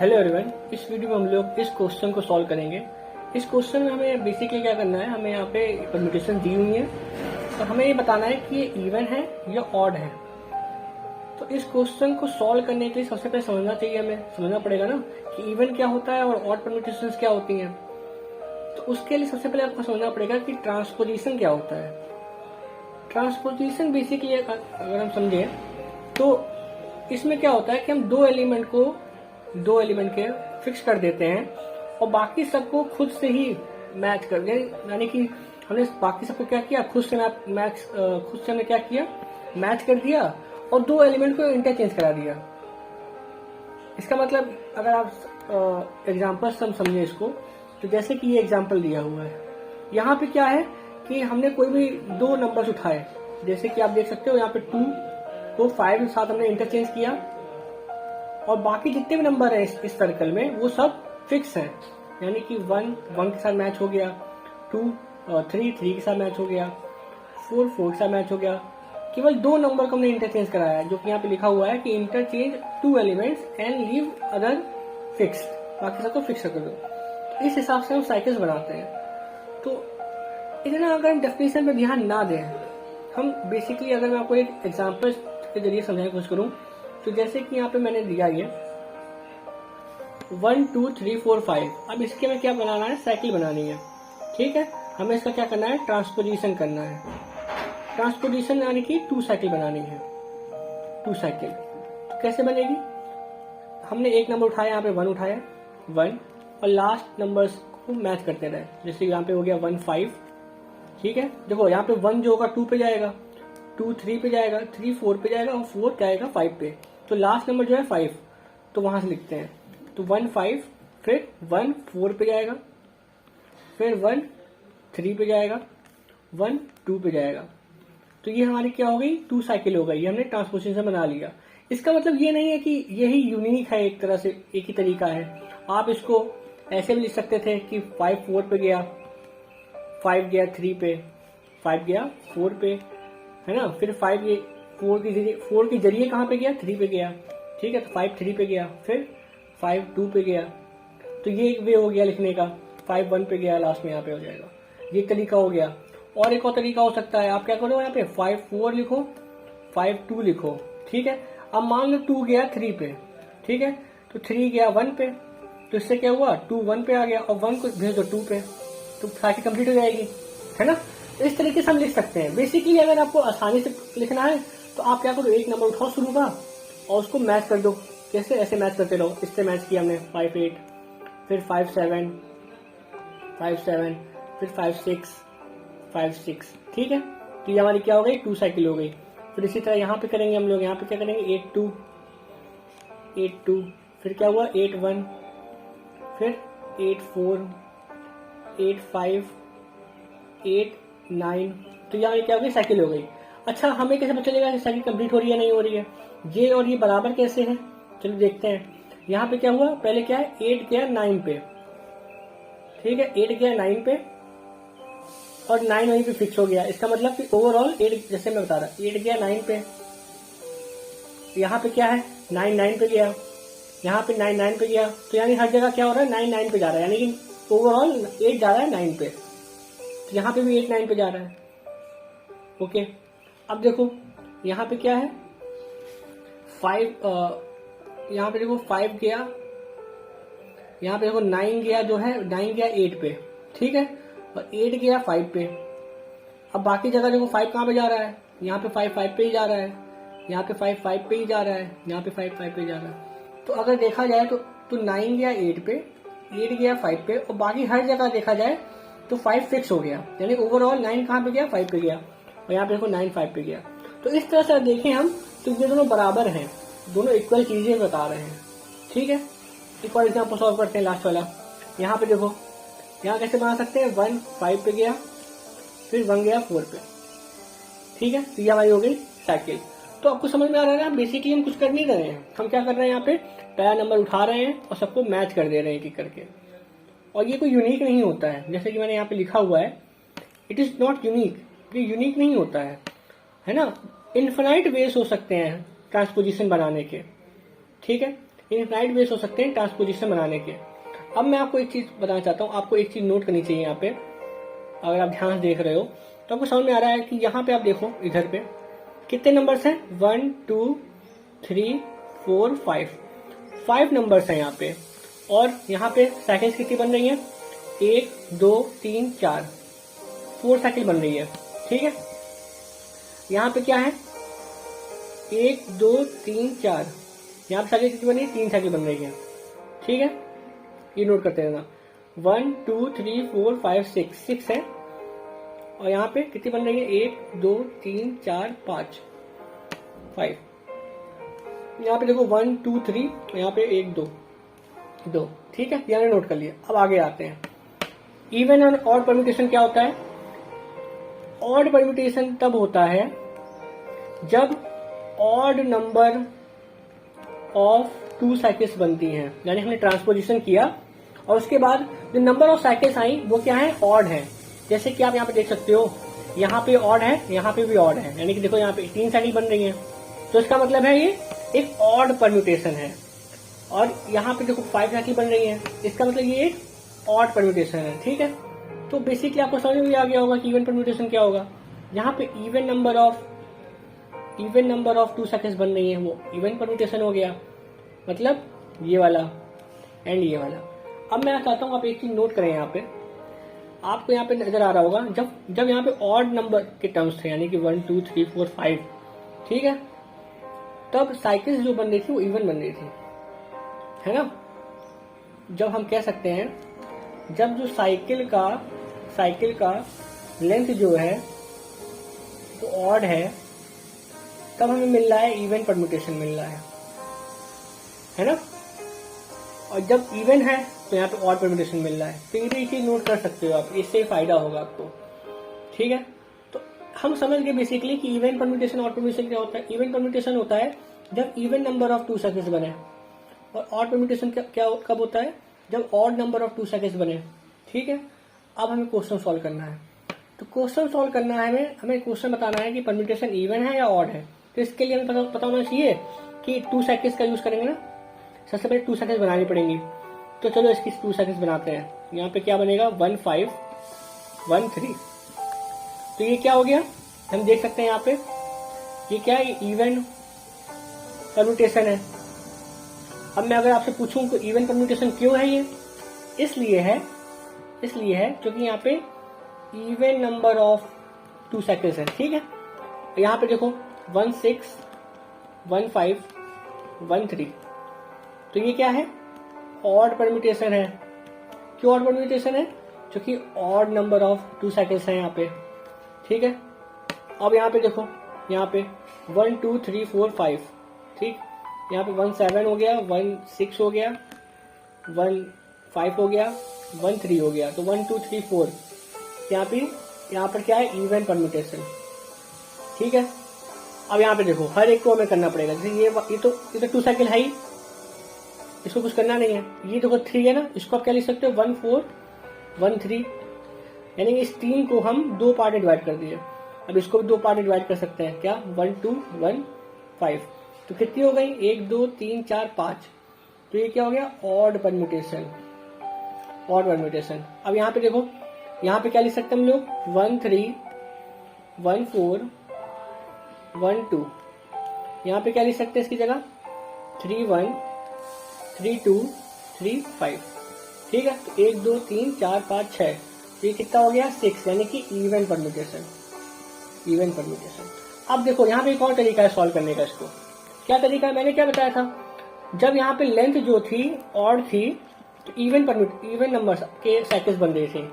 Hello everyone, इस video में हम लोग इस क्वेश्चन को सॉल्व करेंगे। इस क्वेश्चन में हमें बेसिकली क्या करना है, हमें यहाँ पे परम्यूटेशन दी हुई है और हमें ये बताना है कि ये इवन है या ऑड है। तो इस क्वेश्चन को सॉल्व करने के लिए सबसे पहले हमें समझना पड़ेगा ना कि इवन क्या होता है और ऑड परम्यूटेशन क्या होती हैं। तो उसके लिए सबसे पहले आपको समझना पड़ेगा कि ट्रांसपोजिशन क्या होता है। ट्रांसपोजिशन बेसिकली अगर हम समझे तो इसमें क्या होता है कि हम दो एलिमेंट के फिक्स कर देते हैं और बाकी सबको खुद से ही मैच कर दें। यानी कि हमने बाकी सबको क्या किया, खुद से हमने क्या किया, मैच कर दिया और दो एलिमेंट को इंटरचेंज करा दिया। इसका मतलब अगर आप एग्जांपल से हम समझे इसको, तो जैसे कि ये एग्जांपल दिया हुआ है, यहाँ पे क्या है कि हमने कोई भी दो नंबर्स उठाए, जैसे कि आप देख सकते हो यहाँ पे 2 को 5 के साथ हमने इंटरचेंज किया और बाकी जितने भी नंबर है इस सर्कल में वो सब फिक्स हैं। यानी कि 1 के साथ मैच हो गया, 2 3 के साथ मैच हो गया, 4 के साथ मैच हो गया। केवल दो नंबर को हमने इंटरचेंज कराया है, जो कि यहाँ पे लिखा हुआ है कि interchange 2 elements and leave other fixed, बाकी सबको फिक्स कर दो। इस हिसाब से हम साइकिल्स बनाते हैं। तो इतना अगर हम डेफिनेशन पे ध्यान ना दें, हम बेसिकली अगर मैं आपको एक एग्जांपल के जरिए समझाने की कोशिश करूं, तो जैसे कि यहाँ पे मैंने दिया ये 1 2 3 4 5। अब इसके में क्या बनाना है, साइकिल बनानी है। ठीक है, हमें इसका क्या करना है, ट्रांसपोजिशन करना है। ट्रांसपोजिशन यानी कि 2 साइकिल बनानी है। 2 साइकिल तो कैसे बनेगी, हमने एक नंबर उठाया, यहाँ पे 1 उठाया 1 और लास्ट नंबर्स को मैच करते रहे। जैसे यहाँ पे हो गया 1 5। ठीक है, देखो यहाँ पे 1 जो होगा 2 पे जाएगा, 2 3 पे जाएगा, 3 4 पे जाएगा और 4 जाएगा 5 पे। तो लास्ट नंबर जो है 5, तो वहां से लिखते हैं। तो 1 5, फिर 1 4 पे जाएगा, फिर 1 3 पे जाएगा, 1 2 पे जाएगा। तो ये हमारी क्या हो गई, 2 साइकिल हो गई। ये हमने ट्रांसपोजिशन बना लिया। इसका मतलब ये नहीं है कि यही यूनिक है, एक तरह से एक ही तरीका है। आप इसको ऐसे भी लिख सकते थे कि 5 4 पे गया, 5 गया 3 पे, 5 गया 4 पे, है ना। फिर 4 के जरिए कहाँ पे गया, 3 पे गया। ठीक है, तो 5 3 पे गया, फिर 5 2 पे गया। तो ये एक वे हो गया लिखने का। 5 1 पे गया, लास्ट में यहाँ पे हो जाएगा। ये तरीका हो गया। और एक और तरीका हो सकता है, आप क्या करो, यहाँ पे 5 4 लिखो, 5 2 लिखो। ठीक है, अब मान लो 2 गया 3 पे। ठीक है, तो 3 गया 1 पे, तो इससे क्या हुआ, 2 1 पे आ गया और 1 को भेज दो 2 पे, तो साइकिल कंप्लीट हो जाएगी, है ना। इस तरीके से हम लिख सकते हैं। बेसिकली अगर आपको आसानी से लिखना है तो आप क्या करो, एक नंबर उठाओ शुरू का और उसको मैच कर दो। कैसे, ऐसे मैच करते रहो। इससे मैच किया हमने 5 8, फिर 5 7, 5 7, फिर 5 6। ठीक है, तो ये हमारी क्या हो गई, 2 साइकिल हो गई। फिर इसी तरह यहाँ पे करेंगे हम लोग। यहाँ पे क्या करेंगे, 8 2, फिर क्या हुआ 8 1, फिर 8 4, 8 5, 8 9। तो यहाँ क्या हो गई, साइकिल हो गई। अच्छा, हमें कैसे पता चलेगा कि साइकिल कंप्लीट हो रही है नहीं हो रही है, ये और ये बराबर कैसे है, चलो देखते हैं। यहाँ पे क्या हुआ, पहले क्या है, 8 गया 9 पे। ठीक है, 8 गया 9 पे और 9 वहीं पे फिक्स हो गया। इसका मतलब कि ओवरऑल 8, जैसे मैं बता रहा, 8 गया 9 पे, यहाँ पे क्या है 9 9 पे गया, यहाँ पे 9 9 पे गया। तो यानी हर जगह क्या हो रहा है, 9 9 पे जा रहा है, यानी कि ओवरऑल 8 जा रहा है 9 पे। तो यहाँ पे भी 8 9 पे जा रहा है। ओके, अब देखो यहाँ पे क्या है, 5, यहाँ पे देखो 5 गया, यहाँ पे देखो 9 गया, जो है 9 गया 8 पे। ठीक है, और 8 गया 5 पे। अब बाकी जगह देखो 5 कहाँ पे जा रहा है, यहाँ पे 5 5 पे ही जा रहा है, यहाँ पे 5 5 पे ही जा रहा है, यहाँ पे 5 5 पे जा रहा है। तो अगर देखा जाए तो 9 गया 8 पे, 8 गया 5 पे और बाकी हर जगह देखा जाए तो 5 फिक्स हो गया। यानी ओवरऑल 9 कहाँ पे गया, 5 पे गया और यहाँ पे देखो 9 5 पे गया। तो इस तरह से देखें हम तो ये दोनों बराबर हैं, दोनों इक्वल चीजें बता रहे हैं। ठीक है, एक और एग्जाम्पल सॉल्व करते हैं, लास्ट वाला। यहाँ पे देखो, यहाँ कैसे बना सकते हैं, 1 5 पे गया, फिर 1 गया 4 पे। ठीक है, तो ये हमारी हो गई साइकिल। तो आपको समझ में आ रहा है ना, बेसिकली हम कुछ कर नहीं रहे हैं, हम क्या कर रहे हैं, यहाँ पे पहला नंबर उठा रहे हैं और सबको मैच कर दे रहे हैं एक करके। और ये कोई यूनिक नहीं होता है, जैसे कि मैंने यहाँ पे लिखा हुआ है, इट इज नॉट यूनिक। ये यूनिक नहीं होता है ना। इन्फिनाइट वेज हो सकते हैं ट्रांसपोजिशन बनाने के। ठीक है, इनफाइनाइट वेज हो सकते हैं ट्रांसपोजिशन बनाने के। अब मैं आपको एक चीज बताना चाहता हूँ, आपको एक चीज नोट करनी चाहिए यहाँ पे। अगर आप ध्यान से देख रहे हो तो आपको समझ में आ रहा है कि यहाँ पे आप देखो इधर पे कितने नंबर्स हैं, 1 2 3 4 5 नंबर्स हैं यहाँ पे। और यहाँ पे साइकिल्स कितनी बन रही है, 1 2 3 4 4 साइकिल बन रही है। ठीक है, यहाँ पे क्या है, 1 2 3 4, यहाँ पे साइकिल कितनी बन रही है, 3 साइकिल बन रही है। ठीक है, ये नोट करते रहना। 1 2 3 4 5 6 है। और यहाँ पे कितनी बन रही है, 1 2 3 4 5 5। यहाँ पे देखो 1 2 3, यहाँ पे 1 2। ठीक है, यहाँ नोट कर लिया। अब आगे आते हैं, इवन और ऑड परम्यूटेशन क्या होता है। ऑड परम्यूटेशन तब होता है जब ऑड नंबर ऑफ 2 साइकिल्स बनती हैं, यानी हमने ट्रांसपोजिशन किया और उसके बाद जो नंबर ऑफ साइकिल्स आई वो क्या है, ऑड है। जैसे कि आप यहाँ पे देख सकते हो, यहाँ पे ऑड है, यहाँ पे भी ऑड है, यानी कि देखो यहाँ पे 3 साइकिल बन रही है, तो इसका मतलब है ये एक ऑड परम्यूटेशन है। और यहाँ पे देखो 5 साइकिल बन रही है, इसका मतलब ये एक ऑड परम्यूटेशन है। ठीक है, तो बेसिकली आपको समझ में आ गया होगा कि इवन परम्यूटेशन क्या होगा। यहाँ पे इवन नंबर ऑफ 2 साइकिल्स बन रही है, वो इवन परम्यूटेशन हो गया, मतलब ये वाला एंड ये वाला। अब मैं चाहता हूँ आप एक चीज नोट करें, यहाँ पे आपको यहाँ पे नजर आ रहा होगा, जब यहाँ पे ऑड नंबर के टर्म्स थे, यानी कि 1 2 3 4 5, ठीक है, तब साइकिल्स जो बन रही थी वो इवन बन रही थी, है ना। जब हम कह सकते हैं, जब जो साइकिल का लेंथ जो है वो ऑड है, तब हमें मिल रहा है इवन परम्यूटेशन मिल रहा है ना। और जब इवन है तो यहाँ पे ऑड परम्यूटेशन मिल रहा है। तो ये चीज नोट कर सकते हो आप, इससे फायदा होगा आपको। ठीक है, तो हम समझ गए बेसिकली कि इवन परम्यूटेशन ऑड परम्यूटेशन क्या होता है। इवन परम्यूटेशन होता है जब इवन नंबर ऑफ 2 साइकिल्स बने, और ऑड परम्यूटेशन क्या कब होता है, जब ऑड नंबर ऑफ 2 साइकिल्स बने। ठीक है, अब हमें क्वेश्चन सॉल्व करना है। तो क्वेश्चन सॉल्व करना है, हमें क्वेश्चन बताना है कि परम्यूटेशन इवन है या ऑड है। तो इसके लिए हमें पता होना चाहिए कि 2 साइकिल्स का यूज करेंगे ना, सबसे पहले 2 साइकिल्स बनानी पड़ेंगी। तो चलो इसकी 2 साइकिल्स बनाते हैं। यहाँ पे क्या बनेगा, 1 5 1 3। तो ये क्या हो गया, हम देख सकते हैं यहाँ पे ये क्या है, इवन परम्यूटेशन है। अब मैं अगर आपसे पूछूं तो इवन परम्यूटेशन क्यों है, ये इसलिए है क्योंकि यहाँ पे इवन नंबर ऑफ 2 साइकिल्स है। ठीक है, यहाँ पे देखो 1 6 1 5 1 3, तो ये क्या है, ऑड परम्यूटेशन है। क्यों ऑड परम्यूटेशन है, क्योंकि ऑड नंबर ऑफ 2 साइकिल्स है यहाँ पे। ठीक है, अब यहाँ पे देखो, यहाँ पे 1 2 3 4 5, ठीक, यहाँ पे 1 7 हो गया, 1 6 हो गया, 1 5 हो गया, 1 3 हो गया, तो 1 2 3 4 यहाँ पर क्या है, इवन परम्यूटेशन। ठीक है, अब यहाँ पे देखो हर एक को हमें करना पड़ेगा। जैसे ये तो 2 साइकिल है ही, इसको कुछ करना नहीं है। ये देखो 3 है ना, इसको आप क्या लिख सकते हो, 1 4 1 3, यानी कि इस 3 को हम 2 पार्ट में डिवाइड कर दिए। अब इसको भी 2 पार्ट में डिवाइड कर सकते हैं, क्या, 1 2 1 5, तो कितनी हो गई, 1 2 3 4 5। तो ये क्या हो गया, ऑड परम्यूटेशन। अब यहाँ पे देखो, यहाँ पे क्या लिख सकते हैं हम लोग, 1 3 1 4 1 2, यहाँ पे क्या लिख सकते हैं इसकी जगह, 3 1 3 2 3 5। ठीक है, तो 1 2 3 4 5 6, ये कितना हो गया, 6, यानी कि इवन परम्यूटेशन। अब देखो यहाँ पे एक और तरीका है सॉल्व करने का। इसको क्या तरीका है, मैंने क्या बताया था, जब यहाँ पे लेंथ जो थी ऑड थी, तो इवन नंबर के साइकिल्स बन रही थी।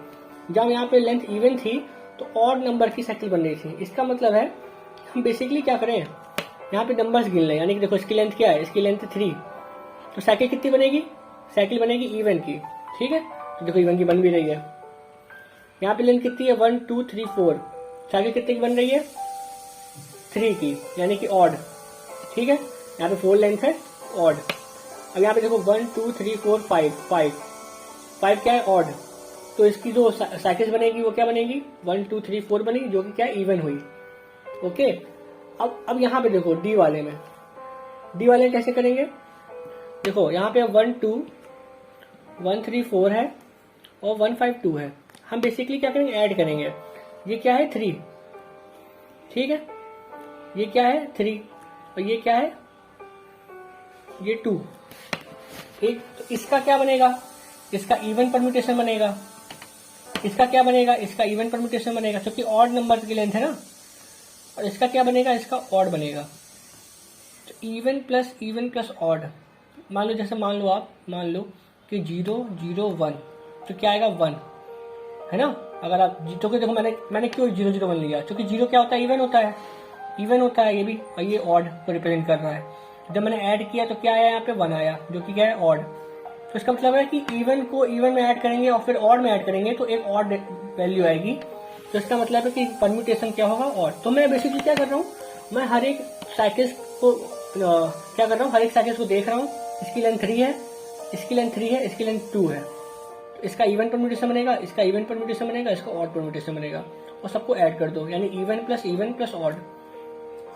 जब यहाँ पे लेंथ इवन थी तो ऑड नंबर की साइकिल बन रही थी। इसका मतलब है हम बेसिकली क्या करें, यहाँ पे नंबर्स गिन लें, यानी कि देखो इसकी लेंथ क्या है, इसकी लेंथ 3, तो साइकिल कितनी बनेगी, साइकिल बनेगी इवन की। ठीक है, तो देखो इवन की बन भी रही है। यहाँ पे लेंथ कितनी है, 1 2 3 4, साइकिल कितनी की बन रही है, 3 की, यानी कि ऑड। ठीक है, यहाँ पे 4 लेंथ है, ऑड। अब यहाँ पे देखो 1 2 3 4 5 क्या है, ऑड। तो इसकी जो साइकिल्स बनेगी वो क्या बनेगी, 1 2 3 4 बनेगी, जो कि क्या इवन हुई। ओके, अब यहाँ पे देखो डी वाले में कैसे करेंगे, देखो यहाँ पे 1 2 1 3 4 है और 1 5 2 है। हम बेसिकली क्या करेंगे, ऐड करेंगे। ये क्या है 3, ठीक है, ये क्या है 3 और ये क्या है ये 2, ठीक। तो इसका क्या बनेगा, इसका इवन परम्यूटेशन बनेगा। इसका क्या बनेगा, इसका इवन परम्यूटेशन बनेगा क्योंकि ऑड नंबर की लेंथ है ना। और इसका क्या बनेगा, इसका ऑड बनेगा। तो इवन प्लस ऑड, मान लो जैसे मान लो कि 0 0 1, तो क्या आएगा 1, है ना। अगर आप तो देखो मैंने क्यों 0 0 1 लिया, क्योंकि 0 क्या होता है, इवन होता है, इवन होता है ये भी, और ये ऑड को रिप्रेजेंट कर रहा है। जब मैंने ऐड किया तो क्या आया, यहाँ पे 1 आया, जो कि क्या है ऑड। तो इसका मतलब है कि इवन को इवन में ऐड करेंगे और फिर ऑड में ऐड करेंगे तो एक ऑड वैल्यू आएगी। तो इसका मतलब है कि परम्यूटेशन क्या होगा, ऑड। तो मैं बेसिकली क्या कर रहा हूँ, मैं हर एक साइकिल्स को क्या कर रहा हूँ, हर एक साइकिल्स को देख रहा हूँ। इसकी लेंथ 3 है, इसकी लेंथ 3 है, इसकी लेंथ 2 है। तो इसका इवन परम्यूटेशन बनेगा, इसका इवन परम्यूटेशन बनेगा, इसका ऑड परम्यूटेशन बनेगा, और सबको ऐड कर दो, यानी इवन प्लस ऑड।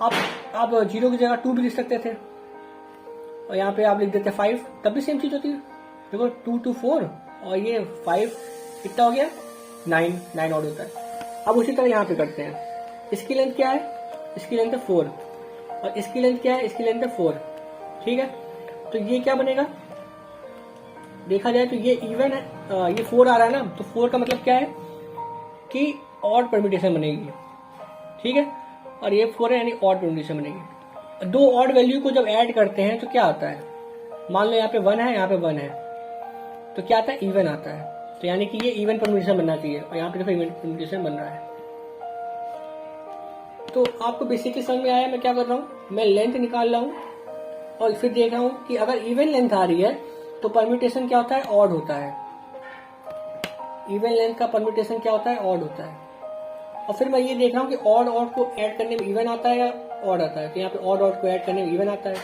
आप 0 की जगह 2 भी लिख सकते थे, और यहाँ पे आप लिख देते 5, तब भी सेम चीज होती है। देखो 2 2 4 और ये 5 कितना हो गया, 9 ऑड होता है। अब उसी तरह यहाँ पे करते हैं। इसकी लेंथ क्या है, इसकी लेंथ है 4, और इसकी लेंथ क्या है, इसकी लेंथ है 4, ठीक है। तो ये क्या बनेगा, देखा जाए तो ये इवन है, ये 4 आ रहा है ना, तो 4 का मतलब क्या है कि ऑड परम्यूटेशन बनेगी, ठीक है। और ये 4 है यानी ऑड परम्यूटेशन बनेगी। दो ऑड वैल्यू को जब ऐड करते हैं तो क्या आता है, मान लो यहाँ पे 1 है, यहाँ पे 1 है, तो क्या आता है, इवन आता है। तो यानी कि ये इवन परम्यूटेशन बनना चाहिए, और यहाँ पे देखो इवन परम्यूटेशन बन रहा है। तो आपको बेसिकली समझ में आया मैं क्या कर रहा हूँ, मैं लेंथ निकाल रहा हूँ और फिर देख रहा हूँ कि अगर इवन लेंथ आ रही है तो परम्यूटेशन क्या होता है, ऑड होता है। इवन लेंथ का परम्यूटेशन क्या होता है, ऑड होता है। और फिर मैं ये देख रहा हूँ कि ऑड को ऐड करने में इवन आता है या ऑड आता है। तो यहाँ पे ऑड को ऐड करने में इवन आता है,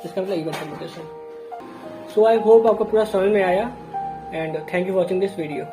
इसका मतलब even permutation. So I hope आपको पूरा समझ में आया, and thank you for watching this video.